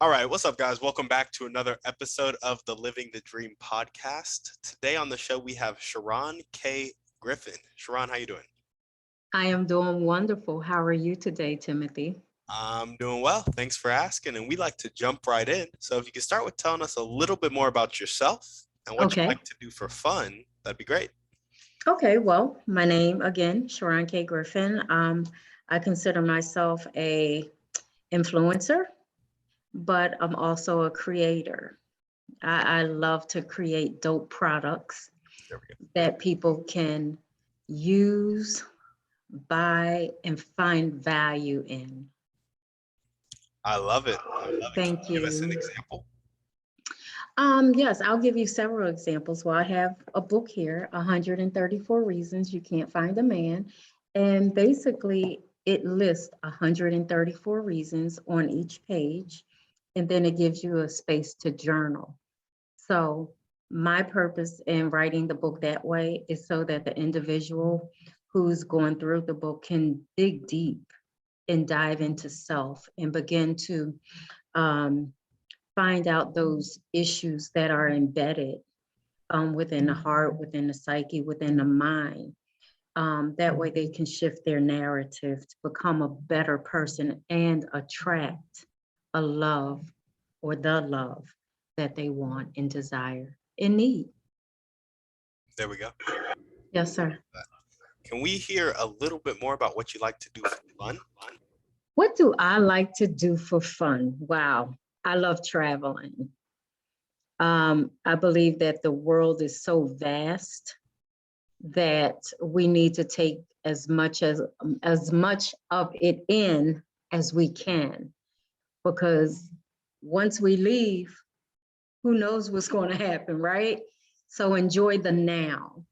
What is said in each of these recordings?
All right, what's up, guys? Welcome back to another episode of the Living the Dream podcast. Today on the show, we have Cheron K. Griffin. Cheron, how you doing? I am doing wonderful. How are you today, Timothy? I'm doing well. Thanks for asking. And we like to jump right in. So if you could start with telling us a little bit more about yourself and what you Okay. like to do for fun, that'd be great. Okay. Well, my name again, Cheron K. Griffin. I consider myself a influencer, but I'm also a creator. I love to create dope products There we go. that people can use, buy, and find value in. I love it. I love it. Can Thank you give us an you. example? Yes, I'll give you several examples. Well, I have a book here, 134 Reasons You Can't Find a Man. And basically, it lists 134 reasons on each page, and then it gives you a space to journal. So, my purpose in writing the book that way is so that the individual who's going through the book can dig deep and dive into self and begin to um, find out those issues that are embedded within the heart, within the psyche, within the mind. That way they can shift their narrative to become a better person and attract a love or the love that they want and desire and need. There we go. Yes, sir. Can we hear a little bit more about what you like to do for fun? What do I like to do for fun? Wow, I love traveling. I believe that the world is so vast that we need to take as much of it in as we can, because once we leave, who knows what's going to happen, right? So enjoy the now.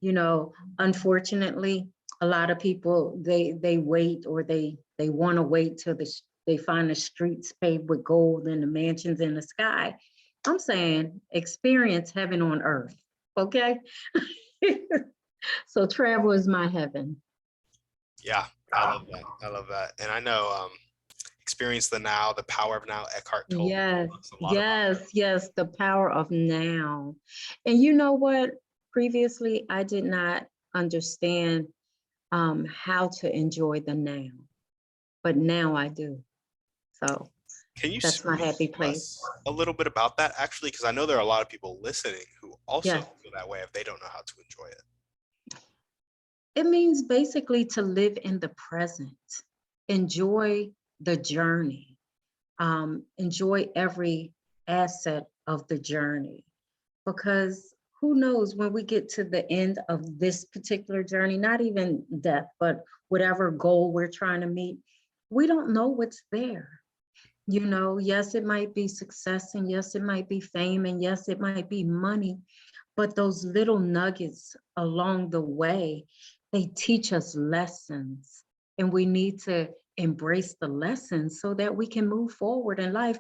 You know, unfortunately, a lot of people they wait, or they want to wait till they find the streets paved with gold and the mansions in the sky. I'm saying experience heaven on earth. Okay. So travel is my heaven. Yeah, I love that. I love that. And I know Experience the Now, The Power of Now, Eckhart Tolle Yes, talks a lot about that. yes, the power of now. And you know what? Previously, I did not understand how to enjoy the now, but now I do. So Can you that's my speak happy to place. us a little bit about that, actually? Because I know there are a lot of people listening who also Yes, feel that way if they don't know how to enjoy it. it means basically to live in the present, enjoy the journey, enjoy every asset of the journey, because who knows when we get to the end of this particular journey, not even death, but whatever goal we're trying to meet, we don't know what's there. You know, yes, it might be success, and yes, it might be fame, and yes, it might be money, but those little nuggets along the way, they teach us lessons, and we need to embrace the lessons so that we can move forward in life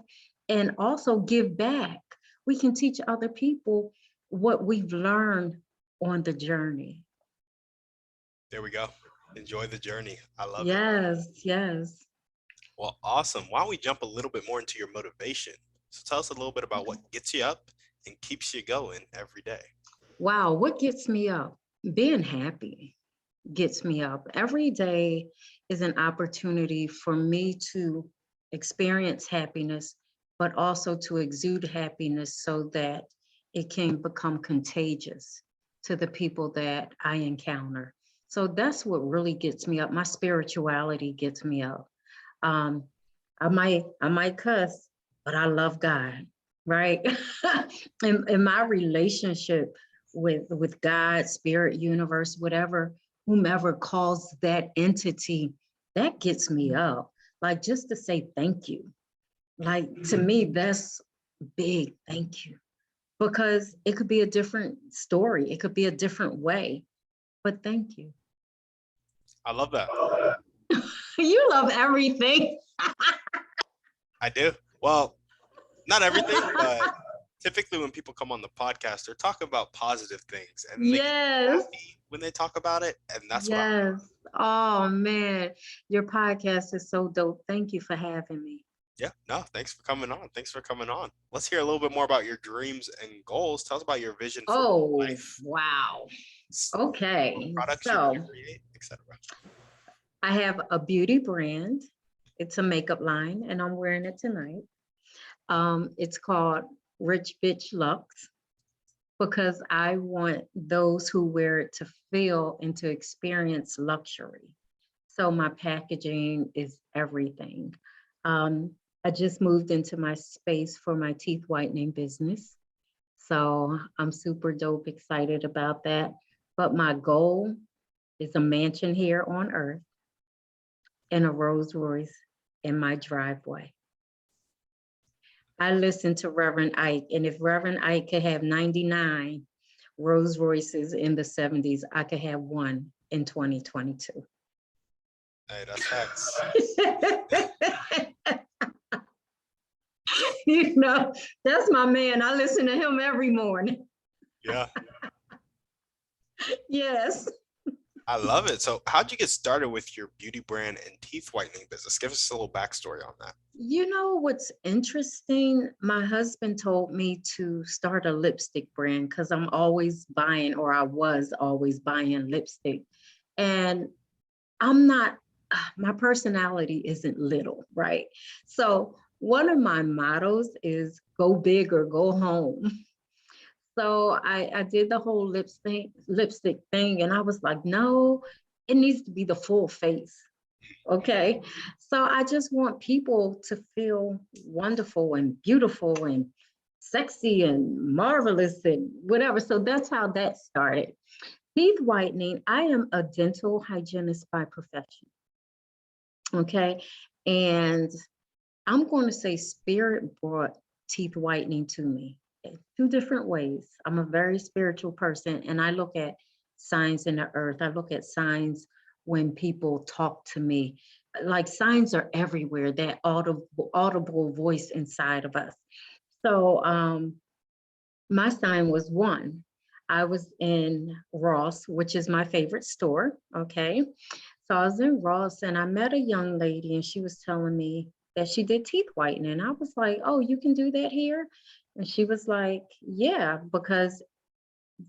and also give back. We can teach other people what we've learned on the journey. There we go. Enjoy the journey. I love it. Yes, yes. Well, awesome. Why don't we jump a little bit more into your motivation? So tell us a little bit about what gets you up and keeps you going every day. Wow, what gets me up? Being happy gets me up. Every day is an opportunity for me to experience happiness, but also to exude happiness so that it can become contagious to the people that I encounter. So that's what really gets me up. My spirituality gets me up. Um, I might cuss, but I love God, right? In my relationship with God, spirit, universe, whatever, whomever calls that entity, that gets me up. Like just to say thank you. Like to me, that's big thank you. Because it could be a different story, it could be a different way, but thank you. I love that. You love everything. I do. Well, not everything, but typically when people come on the podcast, they're talking about positive things and they get Yes. happy when they talk about it. And that's what I love. Yes. Oh man, your podcast is so dope. Thank you for having me. Yeah, no, thanks for coming on. Thanks for coming on. Let's hear a little bit more about your dreams and goals. Tell us about your vision for Oh, life, wow. what Okay. products you want to So create, etc. I have a beauty brand. It's a makeup line, and I'm wearing it tonight. It's called Rich Bitch Lux because I want those who wear it to feel and to experience luxury. So my packaging is everything. Um, I just moved into my space for my teeth whitening business. So I'm super dope excited about that. But my goal is a mansion here on earth and a Rolls Royce in my driveway. I listened to Reverend Ike, and if Reverend Ike could have 99 Rolls Royces in the 70s, I could have one in 2022. Hey, that's facts. You know, that's my man. I listen to him every morning. Yeah, Yes. I love it. So, how'd you get started with your beauty brand and teeth whitening business? Give us a little backstory on that. You know what's interesting? My husband told me to start a lipstick brand because I'm always buying, or I was always buying lipstick. And I'm not, my personality isn't little, right? So one of my mottos is go big or go home. So I did the whole lipstick thing, and I was like, no, it needs to be the full face. Okay. So I just want people to feel wonderful and beautiful and sexy and marvelous and whatever. So that's how that started. Teeth whitening, I am a dental hygienist by profession. Okay. And I'm going to say spirit brought teeth whitening to me in two different ways. I'm a very spiritual person, and I look at signs in the earth. I look at signs when people talk to me. Like signs are everywhere, that audible voice inside of us. So my sign was one. I was in Ross, which is my favorite store. Okay. So I was in Ross and I met a young lady and she was telling me that she did teeth whitening. I was like, oh, you can do that here? And she was like, yeah, because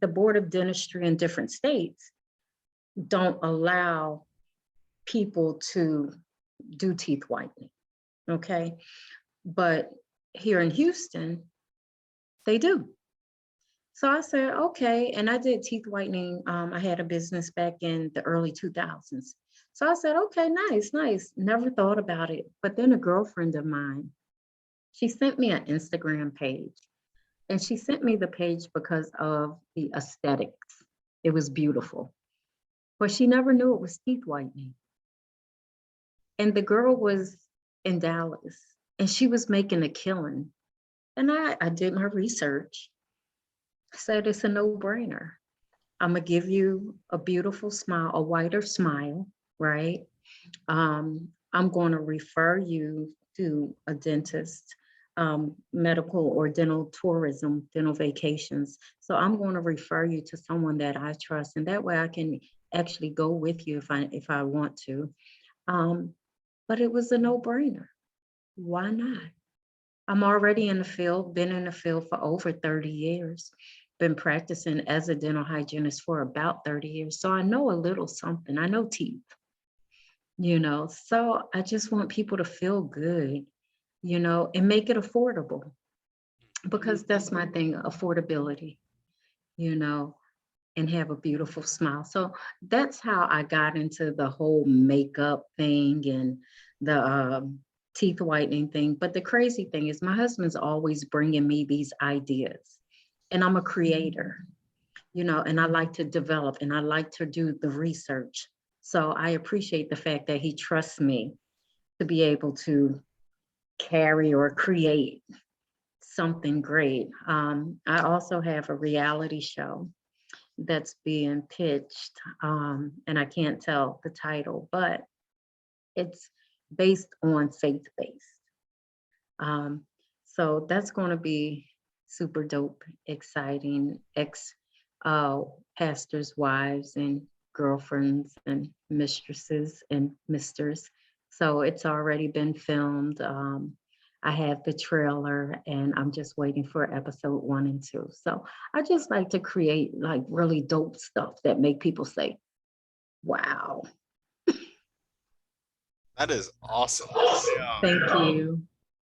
the Board of Dentistry in different states don't allow people to do teeth whitening. Okay. But here in Houston, they do. So I said, okay. And I did teeth whitening. I had a business back in the early 2000s. So I said, okay, nice, nice. Never thought about it. But then a girlfriend of mine, she sent me an Instagram page. And she sent me the page because of the aesthetics. It was beautiful. But she never knew it was teeth whitening. And the girl was in Dallas and she was making a killing. And I did my research. I said, it's a no brainer. I'm gonna give you a beautiful smile, a whiter smile, right? I'm going to refer you to a dentist, medical or dental tourism, dental vacations. So I'm going to refer you to someone that I trust, and that way I can actually go with you if I want to. Um, but it was a no-brainer. Why not? I'm already in the field, been in the field for over 30 years, been practicing as a dental hygienist for about 30 years. So I know a little something. I know teeth, so I just want people to feel good, and make it affordable because that's my thing, affordability, you know, and have a beautiful smile. So that's how I got into the whole makeup thing and the teeth whitening thing. But the crazy thing is, my husband's always bringing me these ideas, and I'm a creator, and I like to develop and I like to do the research. So I appreciate the fact that he trusts me to be able to carry or create something great. I also have a reality show that's being pitched, and I can't tell the title, but it's based on faith-based. Um, so that's going to be super dope, exciting. Ex pastors' wives and girlfriends and mistresses and misters. So it's already been filmed. I have the trailer, and I'm just waiting for episode 1 and 2. So I just like to create like really dope stuff that make people say, wow. That is awesome. Thank you.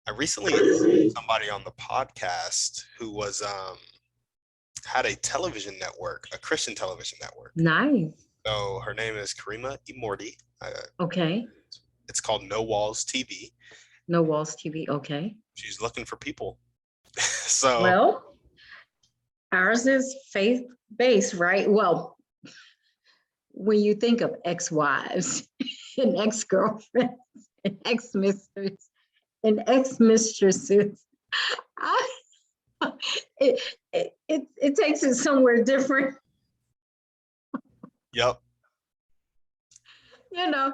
I recently interviewed somebody on the podcast who was had a television network, a Christian television network. Nice. So her name is Karima Imordi. Okay. It's called No Walls TV. No Walls TV. Okay. She's looking for people. So Well, ours is faith-based, right? Well, when you think of ex-wives and ex-girlfriends and ex-mistresses and ex-mistresses, it takes it somewhere different. yep. You know,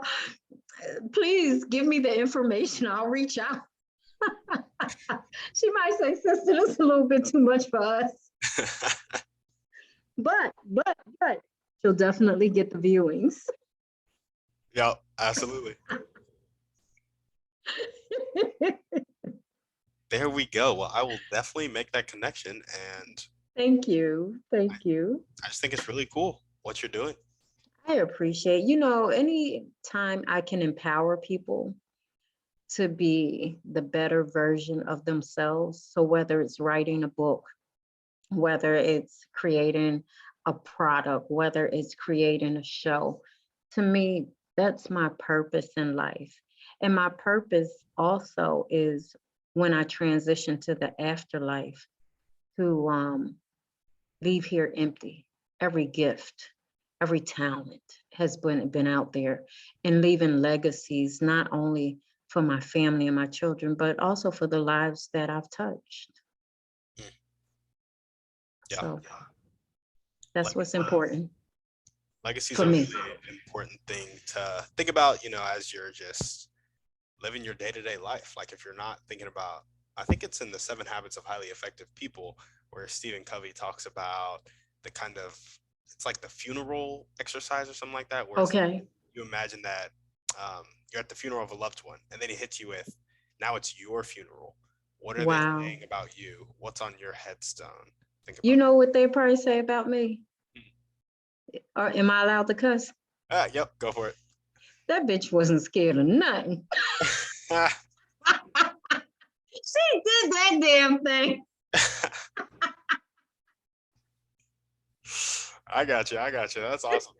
please give me the information. I'll reach out. She might say, sister, that's a little bit too much for us. But she'll definitely get the viewings. Yep, absolutely. There we go. Well, I will definitely make that connection, and Thank you. Thank you. I just think it's really cool what you're doing. I appreciate, any time I can empower people to be the better version of themselves. So whether it's writing a book, whether it's creating a product, whether it's creating a show, to me, that's my purpose in life. And my purpose also is when I transition to the afterlife to leave here empty. Every gift, every talent has been out there, and leaving legacies, not only for my family and my children, but also for the lives that I've touched. Yeah. So that's what's important. Legacies for are a me. really important thing to think about, as you're just living your day-to-day life. Like if you're not thinking about, I think it's in the 7 Habits of Highly Effective People where Stephen Covey talks about the kind of, it's like the funeral exercise or something like that, where Okay. you imagine that you're at the funeral of a loved one, and then he hits you with, now it's your funeral. What are Wow. they saying about you? What's on your headstone? Think about You know what they probably say about me? Or am I allowed to cuss? Yep, go for it. That bitch wasn't scared of nothing. She did that damn thing. I got you. That's awesome.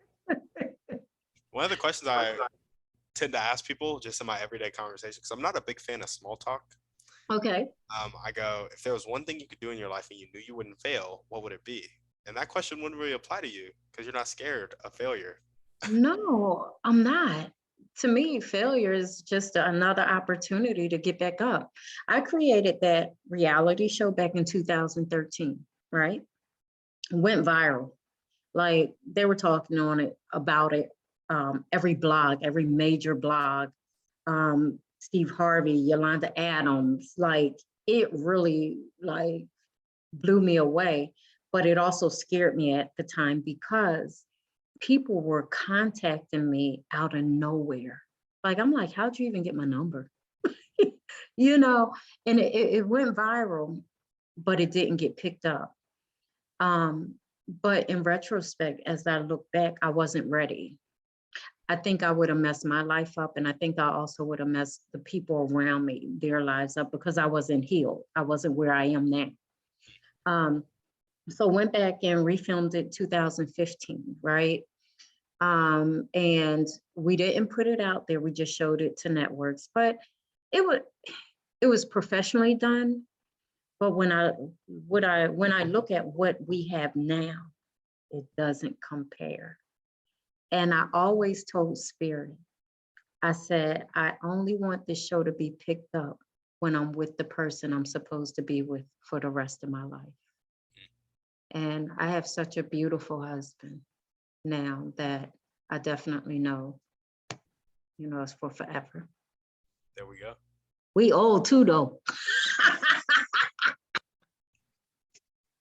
One of the questions I tend to ask people just in my everyday conversation, because I'm not a big fan of small talk. Okay. I go, if there was one thing you could do in your life and you knew you wouldn't fail, what would it be? And that question wouldn't really apply to you because you're not scared of failure. No, I'm not. To me, failure is just another opportunity to get back up. I created that reality show back in 2013, right? Went viral. Like they were talking about it. Every blog, every major blog, Steve Harvey, Yolanda Adams, like it really like blew me away. But it also scared me at the time because people were contacting me out of nowhere. Like, I'm like, how'd you even get my number? And it went viral, but it didn't get picked up. But in retrospect, as I look back, I wasn't ready. I think I would have messed my life up. And I think I also would have messed the people around me, their lives up, because I wasn't healed. I wasn't where I am now. So went back and refilmed it 2015, right? And we didn't put it out there. We just showed it to networks, but it was professionally done. But when I look at what we have now, it doesn't compare. And I always told Spirit, I said, I only want this show to be picked up when I'm with the person I'm supposed to be with for the rest of my life. And I have such a beautiful husband now that I definitely know, it's for forever. There we go. We old too, though.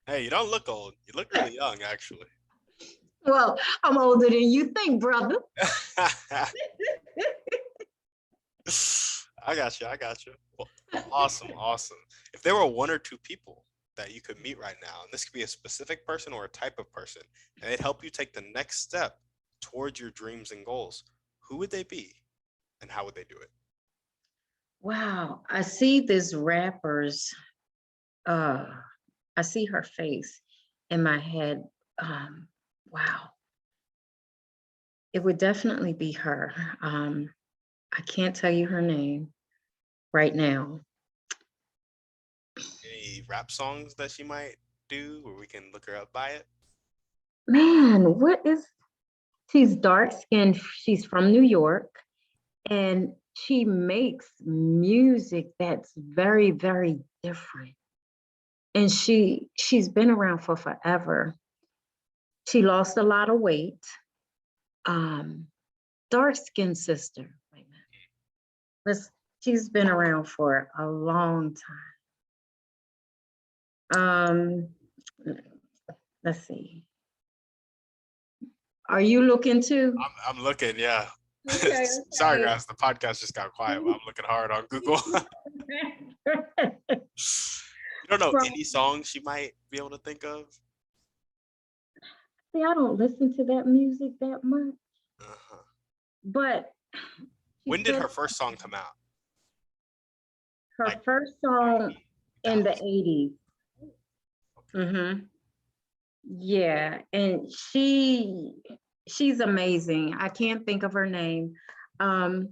Hey, you don't look old. You look really young, actually. Well, I'm older than you think, brother. I got you. I got you. Well, awesome, awesome. If there were one or two people that you could meet right now, and this could be a specific person or a type of person, and they'd help you take the next step towards your dreams and goals, who would they be, and how would they do it? Wow, I see this rapper's, uh, I see her face in my head. Wow, it would definitely be her. I can't tell you her name right now. Any rap songs that she might do, where we can look her up by it? Man, she's dark skinned. She's from New York, and she makes music that's very, very different. And she's been around for forever. She lost a lot of weight. Um, Dark skinned sister. Wait a minute. She's been around for a long time. Let's see. Are you looking too? I'm looking, yeah. Okay, Sorry, okay. guys. The podcast just got quiet, but I'm looking hard on Google. You don't know From, any songs she might be able to think of? see, I don't listen to that music that much, Uh-huh. but she When did said her first song come out? her Like first song 90, in the 2000? 80s. Okay. Mm-hmm. Yeah, and she's amazing. I can't think of her name. Um,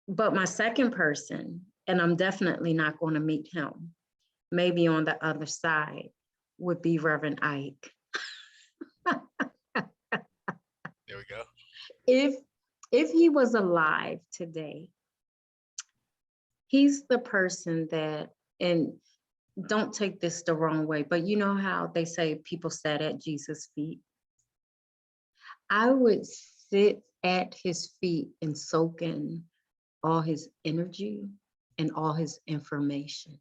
but my second person, and I'm definitely not going to meet him, maybe on the other side, would be Reverend Ike. There we go. If he was alive today, he's the person that, and don't take this the wrong way, but you know how they say people sat at Jesus' feet? I would sit at his feet and soak in all his energy and all his information.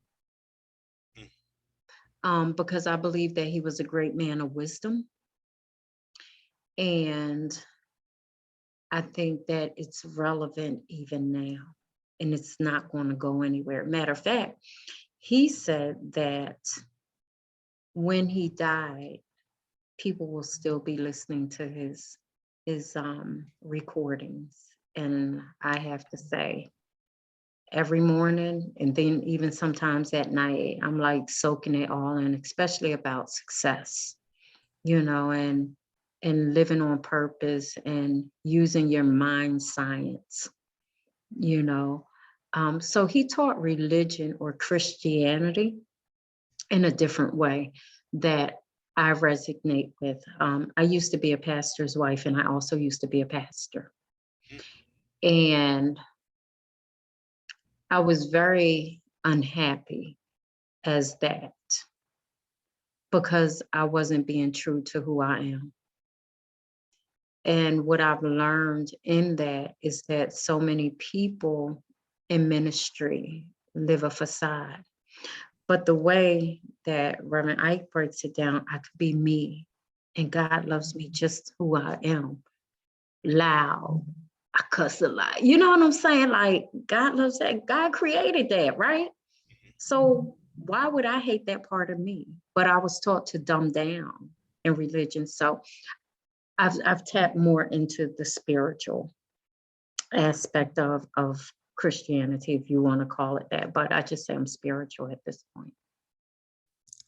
Because I believe that he was a great man of wisdom. And I think that it's relevant even now, and it's not going to go anywhere. Matter of fact, he said that when he died, people will still be listening to his recordings. And I have to say, every morning and then even sometimes at night, I'm like soaking it all in, especially about success, and living on purpose and using your mind science, you know. So he taught religion or Christianity in a different way that I resonate with. I used to be a pastor's wife, and I also used to be a pastor. And I was very unhappy as that because I wasn't being true to who I am. And what I've learned in that is that so many people in ministry live a facade. But the way that Reverend Ike breaks it down, I could be me, and God loves me just who I am. Loud, I cuss a lot. You know what I'm saying? Like, God loves that. God created that, right? So why would I hate that part of me? But I was taught to dumb down in religion. So I've tapped more into the spiritual aspect of Christianity, if you want to call it that. But I just say I'm spiritual at this point.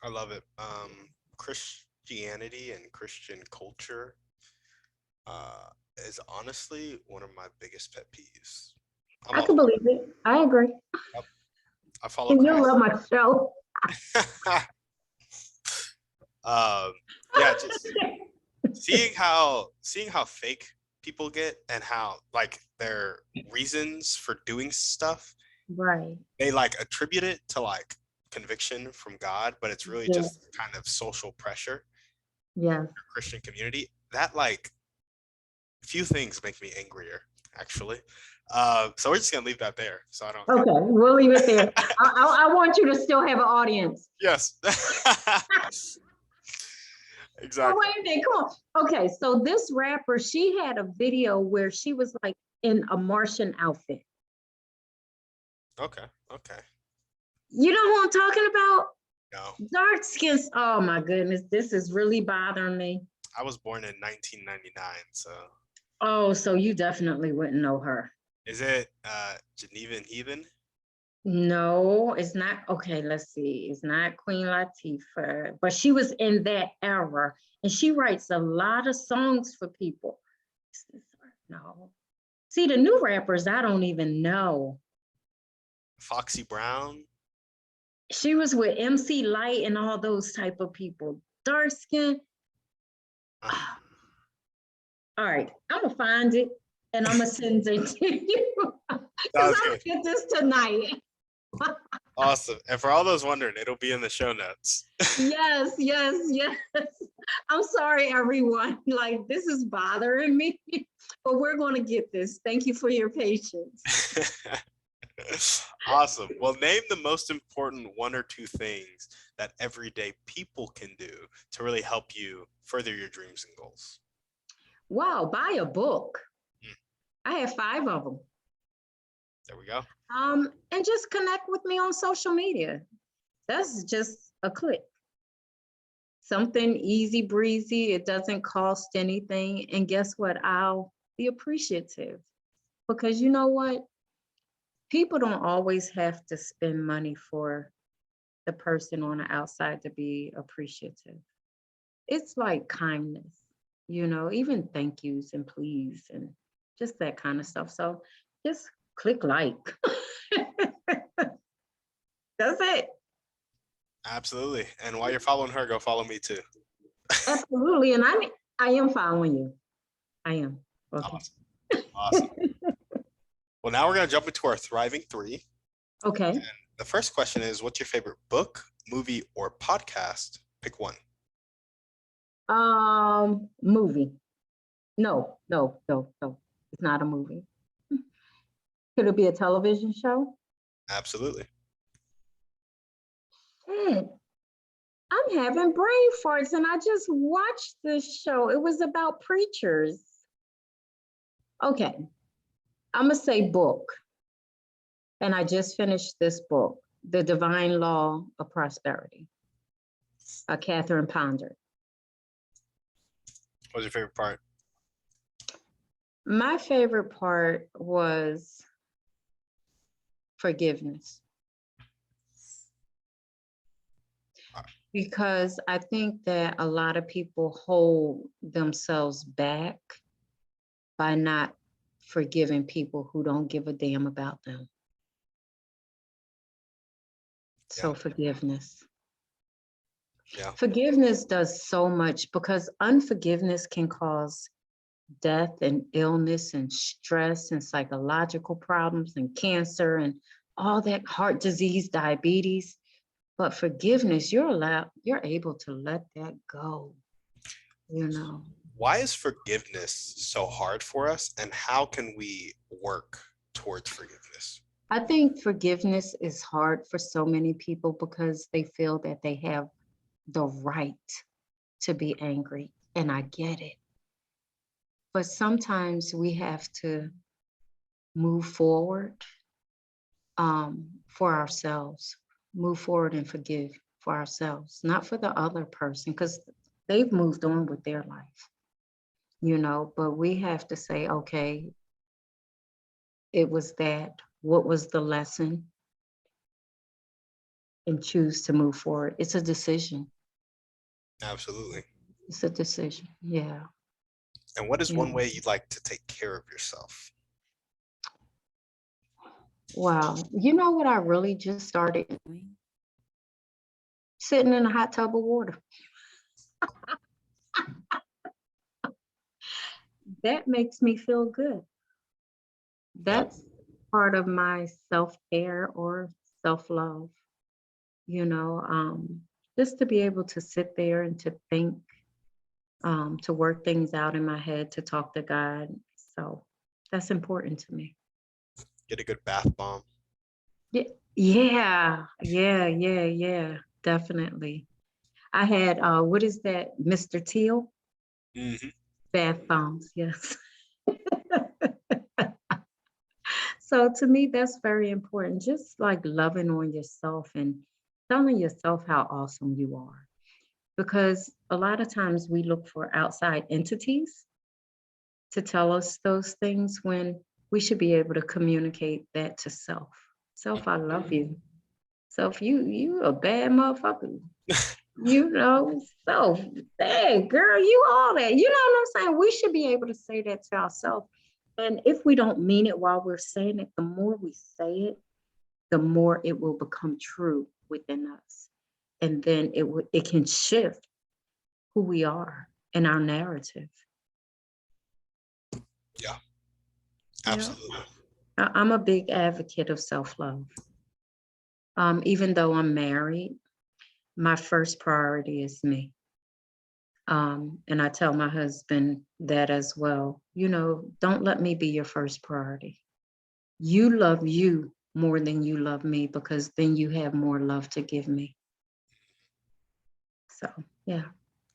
I love it. Christianity and Christian culture is honestly one of my biggest pet peeves. I'm I all can for believe it. I agree. it. I follow And you Christ. love my show. Yeah, just seeing how fake people get and how like their reasons for doing stuff, Right. they like attribute it to like conviction from God, but it's really Yeah. just kind of social pressure Yes. for Christian community. That like few things make me angrier, actually. So we're just gonna leave that there. So I don't get. Okay, we'll leave it there. I want you to still have an audience. Yes. Oh, Exactly. wait a minute, come on. Okay, so this rapper, she had a video where she was like in a Martian outfit. Okay. Okay. You know who I'm talking about? No, Dark skins. Oh my goodness, this is really bothering me. I was born in 1999. So Oh, so you definitely wouldn't know her. is it Genevan Heathen? No, it's not. Okay, let's see. It's not Queen Latifah, but she was in that era, and she writes a lot of songs for people. No. See, the new rappers, I don't even know. Foxy Brown? She was with MC Light and all those type of people. Dark skin. Uh, All right, I'm gonna find it and I'm gonna send it to you because Sounds I'm gonna good. get this tonight. Awesome. And for all those wondering, it'll be in the show notes. Yes, yes, yes. I'm sorry, everyone. Like, this is bothering me, but we're going to get this. Thank you for your patience. Awesome. Well, name the most important one or two things that everyday people can do to really help you further your dreams and goals. Wow, buy a book. Mm. I have 5 of them. There we go. And just connect with me on social media. That's just a click. Something easy breezy. It doesn't cost anything. And guess what? I'll be appreciative because you know what? People don't always have to spend money for the person on the outside to be appreciative. It's like kindness, even thank yous and please and just that kind of stuff. So just click like. That's it. Absolutely. And while you're following her, go follow me too. Absolutely. And I am following you. I am. Okay. Awesome. Awesome. Well, now we're going to jump into our Thriving 3. Okay. And the first question is, what's your favorite book, movie, or podcast? Pick one. Movie. No. It's not a movie. Could it be a television show? Absolutely. Shit. I'm having brain farts and I just watched this show. It was about preachers. Okay. I'm going to say book. And I just finished this book, The Divine Law of Prosperity, Catherine Ponder. What was your favorite part? My favorite part was forgiveness. Because I think that a lot of people hold themselves back by not forgiving people who don't give a damn about them. So forgiveness. Yeah. Forgiveness does so much because unforgiveness can cause death and illness and stress and psychological problems and cancer and all that, heart disease, diabetes. But forgiveness, you're able to let that go, Why is forgiveness so hard for us, and how can we work towards forgiveness? I think forgiveness is hard for so many people because they feel that they have the right to be angry, and I get it. But sometimes we have to move forward for ourselves, move forward and forgive for ourselves, not for the other person, because they've moved on with their life, but we have to say, okay, it was that, what was the lesson? And choose to move forward. It's a decision. Absolutely. It's a decision. Yeah. And what is one way you'd like to take care of yourself? Wow. You know what I really just started doing? Sitting in a hot tub of water. That makes me feel good. That's part of my self-care or self-love, just to be able to sit there and to think, to work things out in my head, to talk to God. So that's important to me. Get a good bath bomb. Yeah, definitely. I had, what is that, Mr. Teal? Mm-hmm. Bath bombs, yes. So to me, that's very important. Just like loving on yourself and telling yourself how awesome you are. Because a lot of times we look for outside entities to tell us those things when we should be able to communicate that to self. Self, I love you. Self, you a bad motherfucker. Self, hey girl, you all that. You know what I'm saying? We should be able to say that to ourselves. And if we don't mean it while we're saying it, the more we say it, the more it will become true within us. And then it can shift who we are in our narrative. Yeah, Yeah. absolutely. I'm a big advocate of self-love. Even though I'm married, my first priority is me. And I tell my husband that as well. Don't let me be your first priority. You love you more than you love me because then you have more love to give me. So, yeah.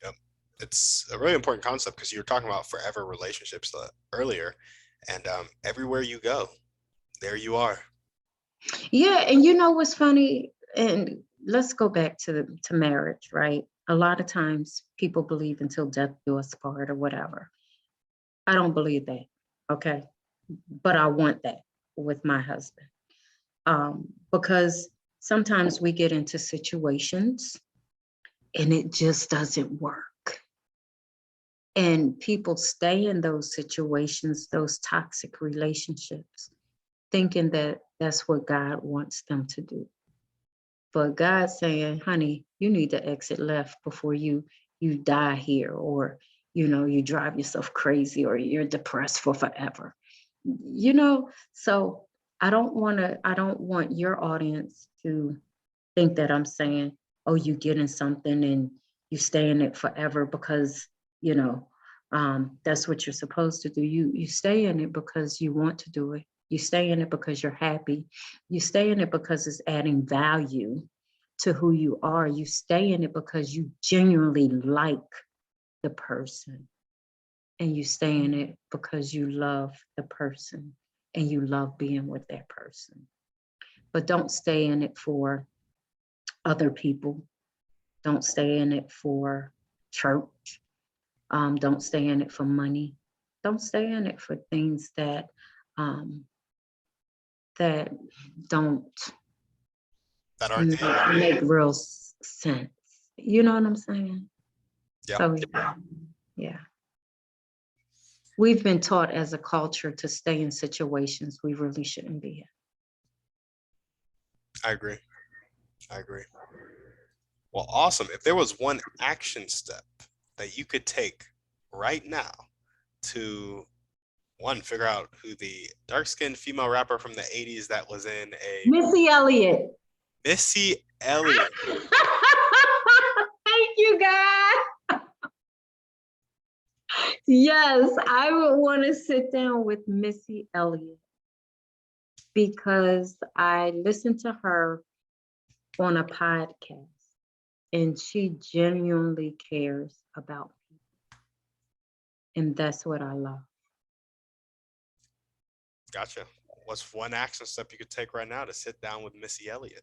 Yep. It's a really important concept because you were talking about forever relationships earlier, and everywhere you go, there you are. Yeah, and you know what's funny? And let's go back to marriage, right? A lot of times people believe until death do us part or whatever. I don't believe that. Okay. But I want that with my husband. Because sometimes we get into situations and it just doesn't work. And people stay in those situations, those toxic relationships, thinking that that's what God wants them to do. But God's saying, honey, you need to exit left before you die here, or you drive yourself crazy, or you're depressed for forever. So I don't want your audience to think that I'm saying, oh, you get in something and you stay in it forever because, that's what you're supposed to do. You stay in it because you want to do it. You stay in it because you're happy. You stay in it because it's adding value to who you are. You stay in it because you genuinely like the person. And you stay in it because you love the person and you love being with that person. But don't stay in it for other people. Don't stay in it for church. Don't stay in it for money. Don't stay in it for things um, that don't That aren't the make real sense. You know what I'm saying? yeah. So yeah. We've been taught as a culture to stay in situations we really shouldn't be in. I agree. I agree. Well, awesome. If there was one action step that you could take right now to one, figure out who the dark-skinned female rapper from the 80s that was in a Missy Elliott. Missy Elliott. Thank you, God. Yes, I would want to sit down with Missy Elliott because I listened to her on a podcast and she genuinely cares about people. And that's what I love. Gotcha. What's one action step you could take right now to sit down with Missy Elliott?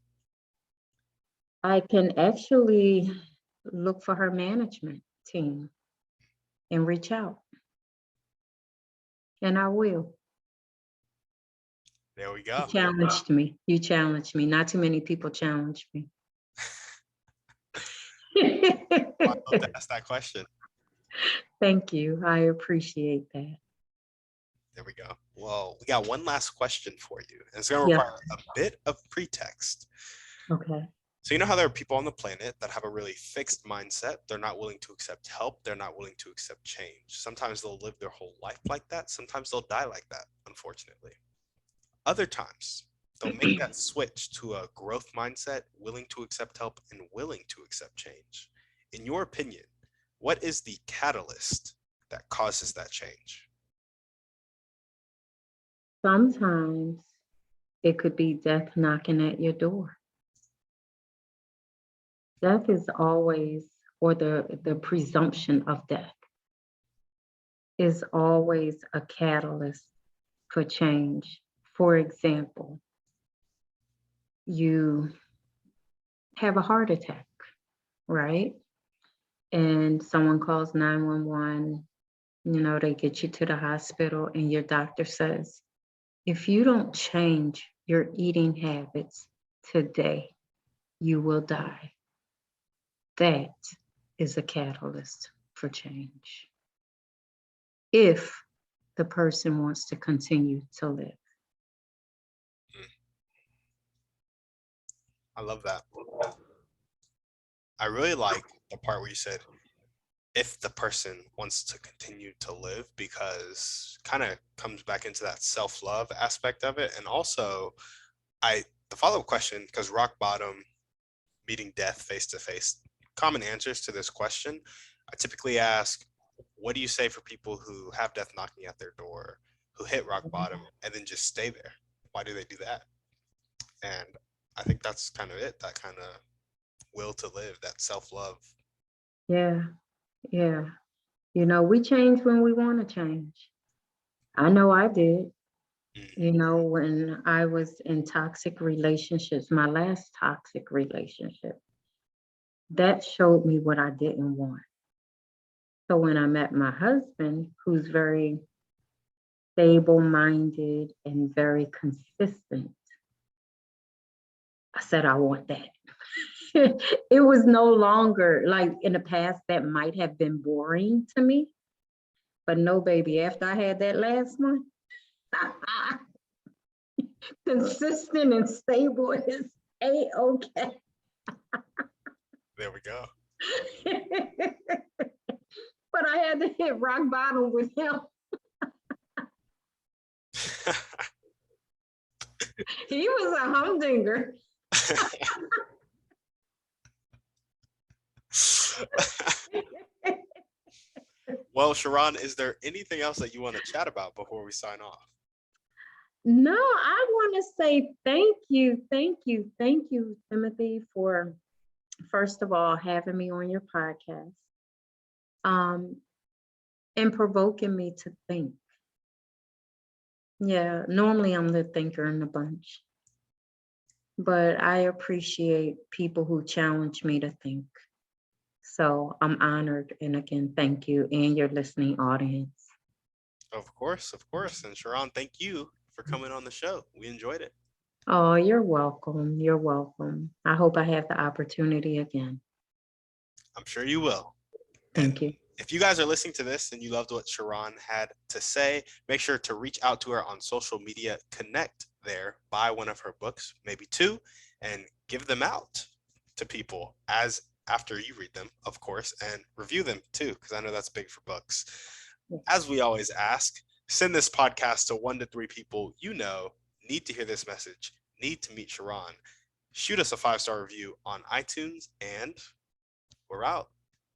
I can actually look for her management team and reach out. And I will. There we You go. challenged me. You challenged me. Not too many people challenged me. I'd love to ask that question. Thank you. I appreciate that. There we go. Well, we got one last question for you. And it's going to Yeah. require a bit of pretext. Okay. So, you know how there are people on the planet that have a really fixed mindset? They're not willing to accept help. They're not willing to accept change. Sometimes they'll live their whole life like that. Sometimes they'll die like that, unfortunately. Other times, they'll make that switch to a growth mindset, willing to accept help and willing to accept change. In your opinion, what is the catalyst that causes that change? Sometimes it could be death knocking at your door. Death is always, or the presumption of death is always a catalyst for change. For example, you have a heart attack, right? And someone calls 911, they get you to the hospital, and your doctor says, if you don't change your eating habits today, you will die. That is a catalyst for change. If the person wants to continue to live. I love that. I really like the part where you said, if the person wants to continue to live, because kind of comes back into that self-love aspect of it. And also, the follow-up question, because rock bottom, meeting death face to face, common answers to this question, I typically ask, what do you say for people who have death knocking at their door, who hit rock bottom and then just stay there? Why do they do that? And I think that's kind of it, that kind of will to live, that self-love. Yeah, yeah. We change when we want to change. I know I did. When I was in toxic relationships, my last toxic relationship, that showed me what I didn't want. So when I met my husband, who's very stable-minded and very consistent, I said, I want that. It was no longer like in the past that might have been boring to me. But no, baby, after I had that last one, consistent and stable is A-okay. There we go. But I had to hit rock bottom with him. He was a humdinger. Well, Cheron, is there anything else that you want to chat about before we sign off? No, I want to say thank you, Timothy, for first of all having me on your podcast, and provoking me to think. Yeah, normally I'm the thinker in the bunch, but I appreciate people who challenge me to think. So I'm honored, and again, thank you and your listening audience. Of course, of course. And Cheron, thank you for coming on the show. We enjoyed it. Oh, you're welcome. You're welcome. I hope I have the opportunity again. I'm sure you will. Thank you. If you guys are listening to this and you loved what Cheron had to say, make sure to reach out to her on social media, connect there, buy one of her books, maybe two, and give them out to people after you read them, of course, and review them too, because I know that's big for books. As we always ask, send this podcast to 1 to 3 people you know need to hear this message, need to meet Cheron. Shoot us a 5-star review on iTunes, and we're out.